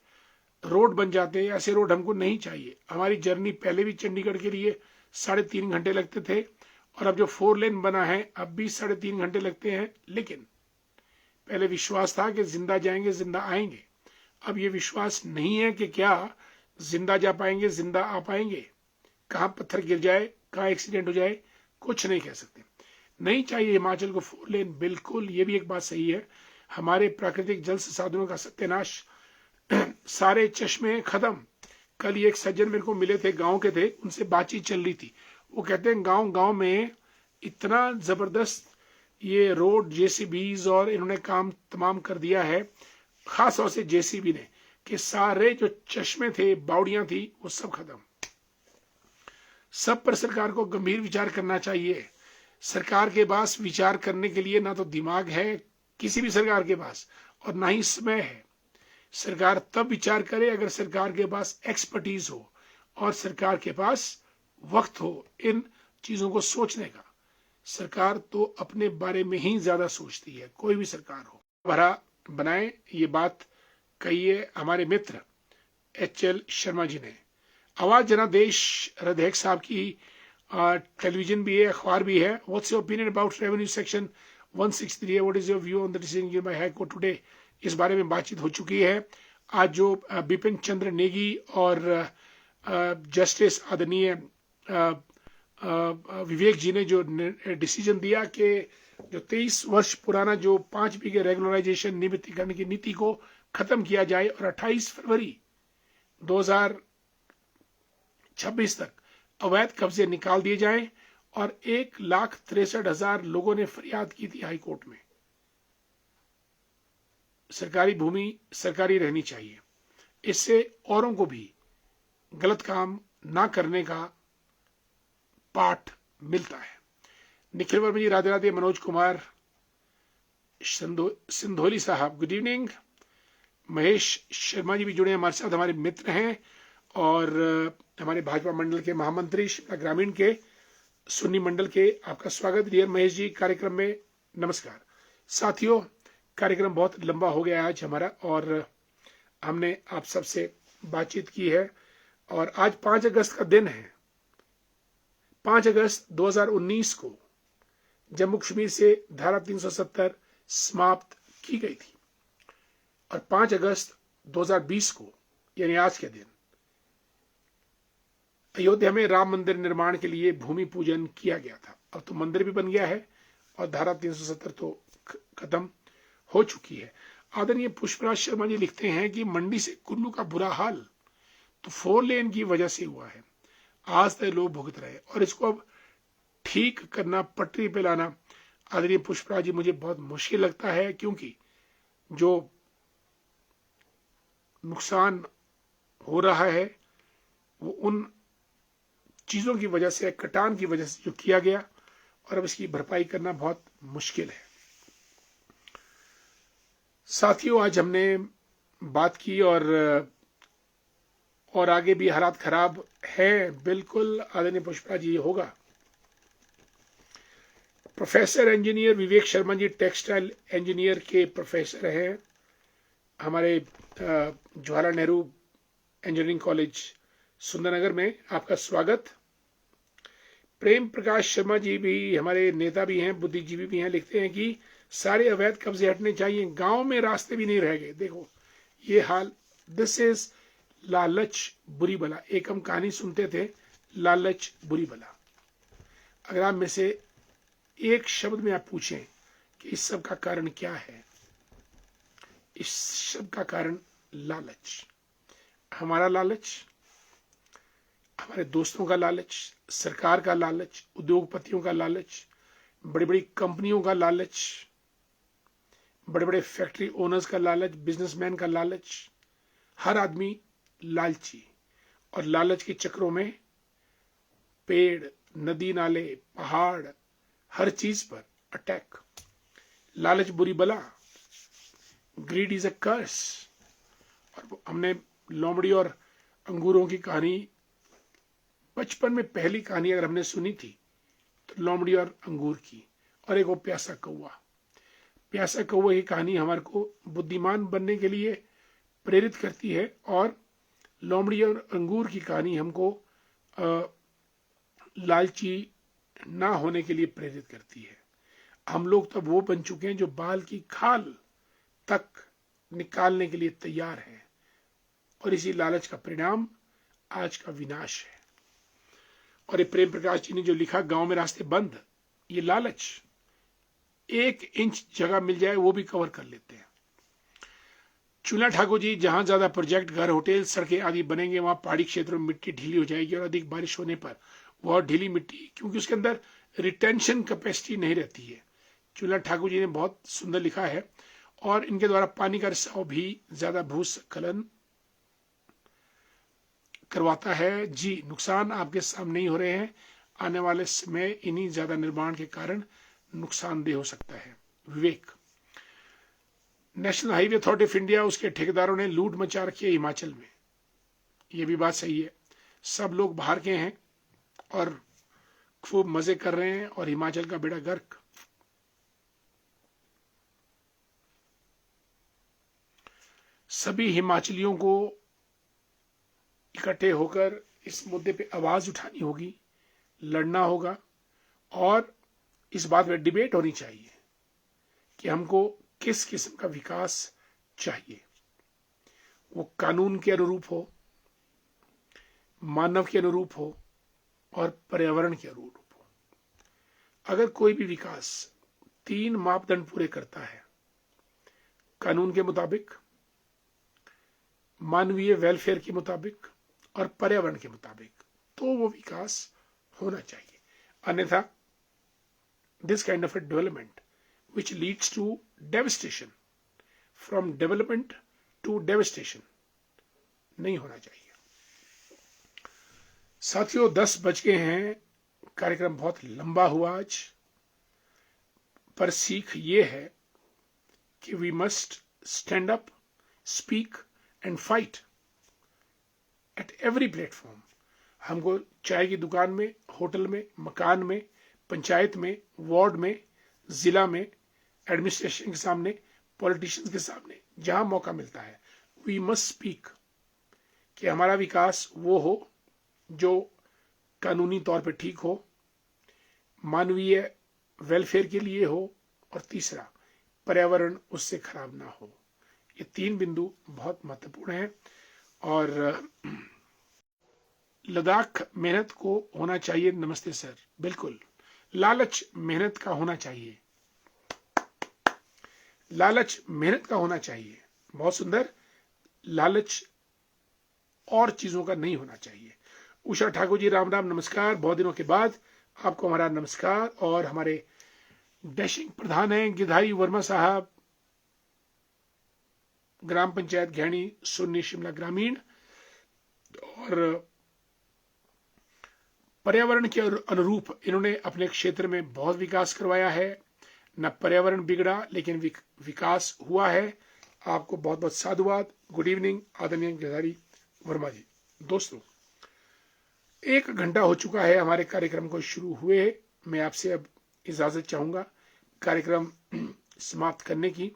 रोड बन जाते हैं। ऐसे रोड हमको नहीं चाहिए। हमारी जर्नी पहले भी चंडीगढ़ के लिए 3.5 घंटे लगते थे और अब जो 4 लेन बना है अब भी 3.5 घंटे लगते हैं। लेकिन पहले विश्वास था कि जिंदा जाएंगे जिंदा आएंगे, अब ये विश्वास नहीं है कि क्या जिंदा जा पाएंगे जिंदा आ पाएंगे। कहाँ पत्थर गिर जाए, कहाँ एक्सीडेंट हो जाए, कुछ नहीं कह सकते। नहीं चाहिए हिमाचल को 4 लेन, बिल्कुल। ये भी एक बात सही है। हमारे प्राकृतिक जल संसाधनों का सत्यानाश, सारे चश्मे खत्म। कल ही एक सज्जन मेरे को मिले थे, गांव के थे, उनसे बातचीत चल रही थी। वो कहते हैं गांव गांव में इतना जबरदस्त ये रोड जेसीबीज और इन्होंने काम तमाम कर दिया है, खास तौर से जेसीबी ने, कि सारे जो चश्मे थे, बावड़ियां थी, वो सब खत्म। सब पर सरकार को गंभीर विचार करना चाहिए। सरकार के पास विचार करने के लिए ना तो दिमाग है किसी भी सरकार के पास, और ना ही समय है। सरकार तब विचार करे अगर सरकार के पास एक्सपर्टीज हो और सरकार के पास वक्त हो इन चीजों को सोचने का। सरकार तो अपने बारे में ही ज्यादा सोचती है, कोई भी सरकार हो। भरा बनाए, ये बात कही है हमारे मित्र HL शर्मा जी ने। आवाज जनादेश रधेक साहब की टेलीविजन भी है, अखबार भी है। What's your opinion about revenue section 163? What is your view on the decision given by high court today? इस बारे में बातचीत हो चुकी है। आज जो बिपिन चंद्र नेगी और जस्टिस आदरणीय विवेक जी ने जो डिसीजन दिया कि जो 23 वर्ष पुराना जो 5 बीघे रेगुलराइजेशन नियमितीकरण की नीति को खत्म किया जाए और 28 फरवरी 2026 तक अवैध कब्जे निकाल दिए जाएं। और 1,63,000 लोगों ने फरियाद की थी हाई कोर्ट में। सरकारी भूमि सरकारी रहनी चाहिए। इससे औरों को भी गलत काम ना करने का पाठ मिलता है। निखिल वर्मा जी राधे राधे। मनोज कुमार सिंधोली साहब गुड इवनिंग। महेश शर्मा जी भी जुड़े हमारे साथ, हमारे मित्र हैं और हमारे भाजपा मंडल के महामंत्री, शिमला ग्रामीण के सुन्नी मंडल के। आपका स्वागत डियर महेश जी कार्यक्रम में। नमस्कार साथियों, कार्यक्रम बहुत लंबा हो गया आज हमारा और हमने आप सबसे बातचीत की है। और आज 5 अगस्त का दिन है। 5 अगस्त 2019 को जम्मू कश्मीर से धारा 370 समाप्त की गई थी और 5 अगस्त 2020 को यानी आज के दिन अयोध्या में राम मंदिर निर्माण के लिए भूमि पूजन किया गया था। अब तो मंदिर भी बन गया है और धारा 370 तो खत्म हो चुकी है। आदरणीय पुष्पराज शर्मा जी लिखते हैं कि मंडी से कुल्लू का बुरा हाल तो 4 लेन की वजह से हुआ है। आज तक लोग भुगत रहे और इसको अब ठीक करना, पटरी पे लाना, आदरणीय पुष्पराज जी, मुझे बहुत मुश्किल लगता है, क्योंकि जो नुकसान हो रहा है वो उन चीजों की वजह से, कटान की वजह से जो किया गया, और अब इसकी भरपाई करना बहुत मुश्किल है। साथियों, आज हमने बात की और आगे भी हालात खराब है, बिल्कुल आदरणीय पुष्पा जी होगा। Professor engineer Vivek Sharma ji textile engineer के प्रोफेसर हैं हमारे जवाहरलाल नेहरू इंजीनियरिंग कॉलेज सुंदरनगर में। आपका स्वागत। प्रेम प्रकाश शर्मा जी भी हमारे नेता भी हैं, बुद्धिजीवी भी हैं, लिखते हैं कि सारे अवैध कब्जे हटने चाहिए, गांव में रास्ते भी नहीं रह गए। देखो ये हाल, दिस इज लालच बुरी बला। एक हम कहानी सुनते थे, लालच बुरी बला। अगर आप में से एक शब्द में आप पूछें कि इस सब का कारण क्या है, इस सब का कारण लालच। हमारा लालच, हमारे दोस्तों का लालच, सरकार का लालच, उद्योगपतियों का लालच, बड़ी बड़ी कंपनियों का लालच, बड़े बड़े फैक्ट्री ओनर्स का लालच, बिजनेसमैन का लालच। हर आदमी लालची, और लालच के चक्रों में पेड़, नदी नाले, पहाड़, हर चीज पर अटैक। लालच बुरी बला, ग्रीड इज अ कर्स। और हमने लोमड़ी और अंगूरों की कहानी बचपन में पहली कहानी अगर हमने सुनी थी तो लोमड़ी और अंगूर की, और एक वो प्यासा कौवा। प्यासा कौवा की कहानी हमारे को बुद्धिमान बनने के लिए प्रेरित करती है, और लोमड़ी और अंगूर की कहानी हमको लालची ना होने के लिए प्रेरित करती है। हम लोग तो वो बन चुके हैं जो बाल की खाल तक निकालने के लिए तैयार हैं, और इसी लालच का परिणाम आज का विनाश है। और ये प्रेम प्रकाश जी ने जो लिखा, गांव में रास्ते बंद, ये लालच, 1 इंच जगह मिल जाए वो भी कवर कर लेते हैं। चूल्हा ठाकुर जी, जहां ज्यादा प्रोजेक्ट, घर, होटल, सड़कें आदि बनेंगे वहां पहाड़ी क्षेत्रों में मिट्टी ढीली हो जाएगी, और अधिक बारिश होने पर वह ढीली मिट्टी, क्योंकि उसके अंदर रिटेंशन कैपेसिटी नहीं रहती है। चूल्हा ठाकुर जी ने बहुत सुंदर लिखा है, और इनके द्वारा पानी का रिसाव भी ज्यादा भूस्खलन करवाता है। जी, नुकसान आपके सामने ही हो रहे हैं, आने वाले समय इन्हीं ज्यादा निर्माण के कारण नुकसानदेह हो सकता है। Vivek, national highway authority of India, उसके ठेकेदारों ने लूट मचा रखी है हिमाचल में। ये भी बात सही है, सब लोग बाहर के हैं और खूब मजे कर रहे हैं, और हिमाचल का बेड़ा गर्क। सभी हिमाचलियों को इकट्ठे होकर इस मुद्दे पे आवाज उठानी होगी, लड़ना होगा, और इस बात में डिबेट होनी चाहिए कि हमको किस किस्म का विकास चाहिए। वो कानून के अनुरूप हो, मानव के अनुरूप हो, और पर्यावरण के अनुरूप हो। अगर कोई भी विकास 3 मापदंड पूरे करता है, कानून के मुताबिक, मानवीय वेलफेयर के मुताबिक, और पर्यावरण के मुताबिक, तो वो विकास होना चाहिए। अन्यथा this kind of a development which leads to devastation, from development to devastation, नहीं होना चाहिए। साथियों, 10 बज गए हैं, कार्यक्रम बहुत लंबा हुआ आज, पर सीख ये है कि we must stand up, speak and fight at every platform. हमको चाय की दुकान में, होटल में, मकान में, पंचायत में, वार्ड में, जिला में, एडमिनिस्ट्रेशन के सामने, पॉलिटिशियंस के सामने, जहां मौका मिलता है, वी मस्ट स्पीक, कि हमारा विकास वो हो जो कानूनी तौर पे ठीक हो, मानवीय वेलफेयर के लिए हो, और तीसरा, पर्यावरण उससे खराब ना हो। ये 3 बिंदु बहुत महत्वपूर्ण हैं। और लद्दाख मेहनत को होना चाहिए। नमस्ते सर, बिल्कुल, लालच मेहनत का होना चाहिए, लालच मेहनत का होना चाहिए, बहुत सुंदर। लालच और चीजों का नहीं होना चाहिए। उषा ठाकुर जी, राम राम, नमस्कार, बहुत दिनों के बाद आपको हमारा नमस्कार। और हमारे डैशिंग प्रधान हैं गिधारी वर्मा साहब, ग्राम पंचायत घैणी, सुन्नी, शिमला ग्रामीण। और पर्यावरण के अनुरूप इन्होंने अपने क्षेत्र में बहुत विकास करवाया है, न पर्यावरण बिगड़ा लेकिन विकास हुआ है। आपको बहुत बहुत साधुवाद। गुड इवनिंग आदरणीय गिधारी वर्मा जी। दोस्तों, 1 घंटा हो चुका है हमारे कार्यक्रम को शुरू हुए। मैं आपसे अब इजाजत चाहूंगा कार्यक्रम समाप्त करने की।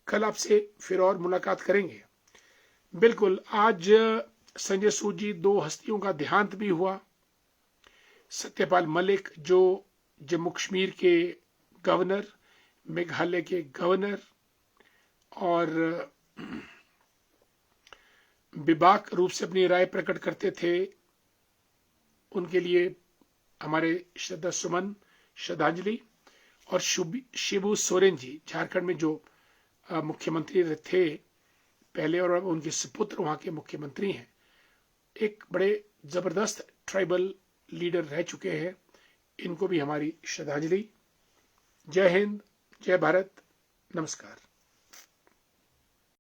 कल आपसे फिर और मुलाकात करेंगे। बिल्कुल, आज संजय सूद जी, 2 हस्तियों का देहांत भी हुआ। सत्यपाल मलिक, जो जम्मू कश्मीर के गवर्नर, मेघालय के गवर्नर, और बेबाक रूप से अपनी राय प्रकट करते थे, उनके लिए हमारे श्रद्धा सुमन, श्रद्धांजलि। और शिबू सोरेन जी, झारखंड में जो मुख्यमंत्री थे पहले, और अब उनके सुपुत्र वहां के मुख्यमंत्री हैं, एक बड़े जबरदस्त ट्राइबल लीडर रह चुके हैं। इनको भी हमारी श्रद्धांजलि। जय हिंद, जय भारत, नमस्कार।